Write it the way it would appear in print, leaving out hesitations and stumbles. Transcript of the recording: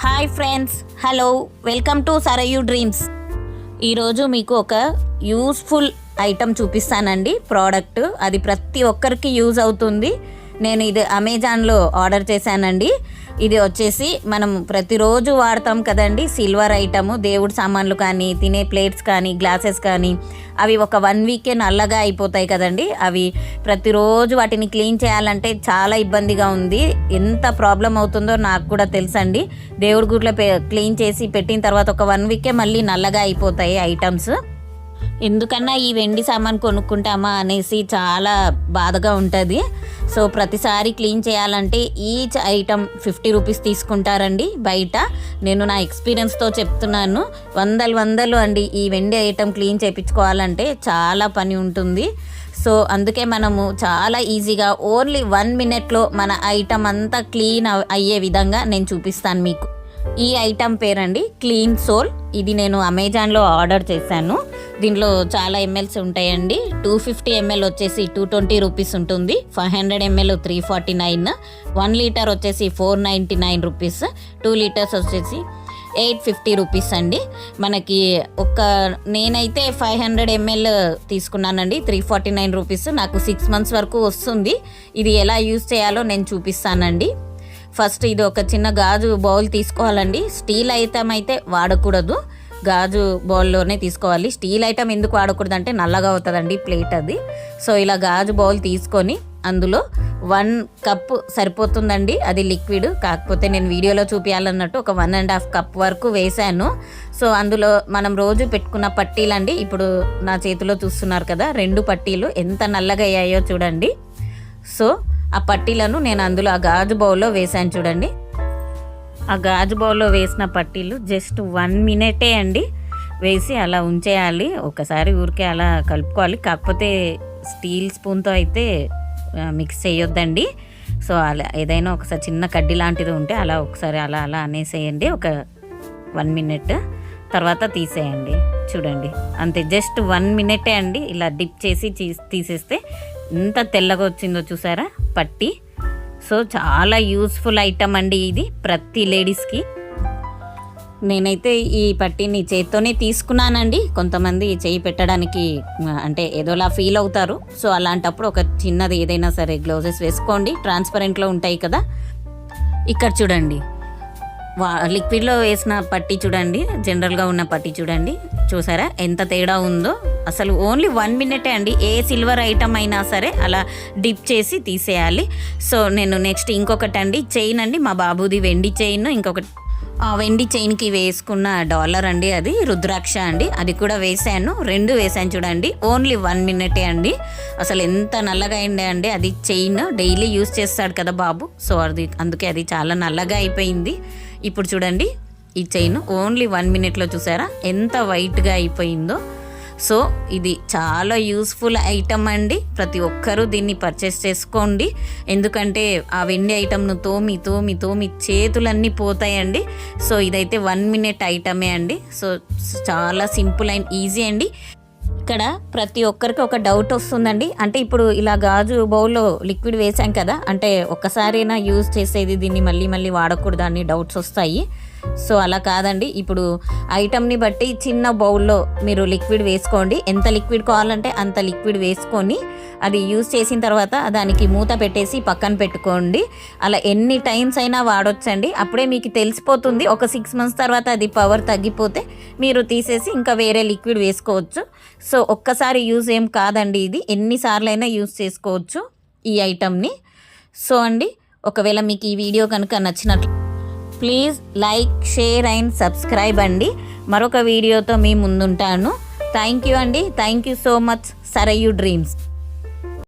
Hi friends, hello, welcome to Sarayu dreams. ఈరోజు మీకు ఒక యూస్ఫుల్ ఐటమ్ చూపిస్తానండి. ప్రోడక్ట్ అది ప్రతి ఒక్కరికి యూజ్ అవుతుంది. నేను ఇది అమెజాన్లో ఆర్డర్ చేశానండి. ఇది వచ్చేసి మనం ప్రతిరోజు వాడతాం కదండి, సిల్వర్ ఐటము, దేవుడి సామాన్లు కానీ, తినే ప్లేట్స్ కానీ, గ్లాసెస్ కానీ, అవి ఒక 1 వీకే నల్లగా అయిపోతాయి కదండి. అవి ప్రతిరోజు వాటిని క్లీన్ చేయాలంటే చాలా ఇబ్బందిగా ఉంది. ఎంత ప్రాబ్లం అవుతుందో నాకు కూడా తెలుసండి. దేవుడి గుడిలో క్లీన్ చేసి పెట్టిన తర్వాత ఒక 1 వీకే మళ్ళీ నల్లగా అయిపోతాయి ఐటమ్స్. ఎందుకన్నా ఈ వెండి సామాన్ కొనుక్కుంటామా అనేసి చాలా బాధగా ఉంటుంది. సో ప్రతిసారి క్లీన్ చేయాలంటే ఈచ్ ఐటమ్ 50 రూపీస్ తీసుకుంటారండి బయట. నేను నా ఎక్స్పీరియన్స్తో చెప్తున్నాను. వందలు అండి ఈ వెండి ఐటమ్ క్లీన్ చేయించుకోవాలంటే చాలా పని ఉంటుంది. సో అందుకే మనము చాలా ఈజీగా ఓన్లీ 1 మినిట్లో మన ఐటమ్ అంతా క్లీన్ అయ్యే విధంగా నేను చూపిస్తాను మీకు. ఈ ఐటమ్ పేరండి క్లీన్ సోల్. ఇది నేను అమెజాన్లో ఆర్డర్ చేశాను. దీంట్లో చాలా ఎంఎల్స్ ఉంటాయండి. 250 ml వచ్చేసి 220 రూపీస్ ఉంటుంది. 500 ml 349, 1 లీటర్ వచ్చేసి 499 రూపీస్, 2 లీటర్స్ వచ్చేసి 850 రూపీస్ అండి. మనకి నేనైతే 500 ml తీసుకున్నానండి, 349 రూపీస్. నాకు 6 months వరకు వస్తుంది. ఇది ఎలా యూజ్ చేయాలో నేను చూపిస్తానండి. ఫస్ట్ ఇది ఒక చిన్న గాజు బౌల్ తీసుకోవాలండి. స్టీల్ ఐటమ్ అయితే వాడకూడదు, గాజు బౌల్లోనే తీసుకోవాలి. స్టీల్ ఐటమ్ ఎందుకు వాడకూడదు అంటే నల్లగా అవుతుందండి ప్లేట్ అది. సో ఇలా గాజు బౌల్ తీసుకొని అందులో 1 కప్ సరిపోతుందండి. అది లిక్విడ్, కాకపోతే నేను వీడియోలో చూపించాలన్నట్టు ఒక 1.5 కప్ వరకు వేసాను. సో అందులో మనం రోజు పెట్టుకున్న పట్టీలండి. ఇప్పుడు నా చేతిలో చూస్తున్నారు కదా, 2 పట్టీలు ఎంత నల్లగా అయ్యాయో చూడండి. సో ఆ పట్టీలను నేను అందులో ఆ గాజు బౌల్లో వేసాను చూడండి. ఆ గాజు బౌల్లో వేసిన పట్టీలు జస్ట్ 1 మినిటే అండి వేసి అలా ఉంచేయాలి. ఒకసారి ఊరికే అలా కలుపుకోవాలి. కాకపోతే స్టీల్ స్పూన్తో అయితే మిక్స్ చేయొద్దండి. సో అలా ఏదైనా ఒకసారి చిన్న కడ్డీ లాంటిది ఉంటే అలా ఒకసారి అలా అనేసేయండి. ఒక 1 మినిట్ తర్వాత తీసేయండి. చూడండి అంతే, జస్ట్ 1 మినిటే అండి. ఇలా డిప్ చేసి తీసేస్తే ఎంత తెల్లగా వచ్చిందో చూసారా పట్టి. సో చాలా యూస్ఫుల్ ఐటమ్ అండి ఇది ప్రతి లేడీస్కి. నేనైతే ఈ పట్టీని చేత్తోనే తీసుకున్నానండి. కొంతమంది చేయి పెట్టడానికి అంటే ఏదోలా ఫీల్ అవుతారు. సో అలాంటప్పుడు ఒక చిన్నది ఏదైనా సరే గ్లౌజెస్ వేసుకోండి, ట్రాన్స్పరెంట్లో ఉంటాయి కదా. ఇక్కడ చూడండి, లిక్విడ్లో వేసిన పట్టీ చూడండి, జనరల్గా ఉన్న పట్టీ చూడండి, చూసారా ఎంత తేడా ఉందో. అసలు ఓన్లీ 1 మినిటే అండి. ఏ సిల్వర్ ఐటమ్ అయినా సరే అలా డిప్ చేసి తీసేయాలి. సో నేను నెక్స్ట్ ఇంకొకటి అండి, చైన్ అండి, మా బాబుది వెండి చైన్. ఇంకొకటి వెండి చైన్కి వేసుకున్న డాలర్ అండి, అది రుద్రాక్ష అండి, అది కూడా వేసాను. 2 వేసాను చూడండి. ఓన్లీ 1 మినిటే అండి. అసలు ఎంత నల్లగా అయిండే అండి. అది చైన్ డైలీ యూజ్ చేస్తాడు కదా బాబు. సో అందుకే అది చాలా నల్లగా అయిపోయింది. ఇప్పుడు చూడండి ఈ చైన్ ఓన్లీ 1 మినిట్లో చూసారా ఎంత వైట్గా అయిపోయిందో. సో ఇది చాలా యూస్ఫుల్ ఐటమ్ అండి. ప్రతి ఒక్కరూ దీన్ని పర్చేస్ చేసుకోండి. ఎందుకంటే ఆ వెండి ఐటమ్ను తోమి చేతులన్నీ పోతాయండి. సో ఇదైతే 1 మినిట్ ఐటమే అండి. సో చాలా సింపుల్ అండ్ ఈజీ అండి. ఇక్కడ ప్రతి ఒక్కరికి ఒక డౌట్ వస్తుందండి. అంటే ఇప్పుడు ఇలా గాజు బౌల్లో లిక్విడ్ వేసాం కదా, అంటే ఒక్కసారైనా యూజ్ చేసేది, దీన్ని మళ్ళీ వాడకూడదు అని డౌట్స్ వస్తాయి. సో అలా కాదండి. ఇప్పుడు ఐటమ్ని బట్టి చిన్న బౌల్లో మీరు లిక్విడ్ వేసుకోండి. ఎంత లిక్విడ్ కావాలంటే అంత లిక్విడ్ వేసుకొని అది యూజ్ చేసిన తర్వాత దానికి మూత పెట్టేసి పక్కన పెట్టుకోండి. అలా ఎన్ని టైమ్స్ అయినా వాడొచ్చండి. అప్పుడే మీకు తెలిసిపోతుంది. ఒక 6 months తర్వాత అది పవర్ తగ్గిపోతే మీరు తీసేసి ఇంకా వేరే లిక్విడ్ వేసుకోవచ్చు. సో ఒక్కసారి యూజ్ ఏం కాదండి, ఇది ఎన్నిసార్లు అయినా యూజ్ చేసుకోవచ్చు ఈ ఐటమ్ని. సో అండి, ఒకవేళ మీకు ఈ వీడియో కనుక నచ్చినట్లు please like, share and subscribe అండి. మరొక వీడియోతో మీ ముందుంటాను. థ్యాంక్ యూ అండి. Thank you so much. Sarayu dreams.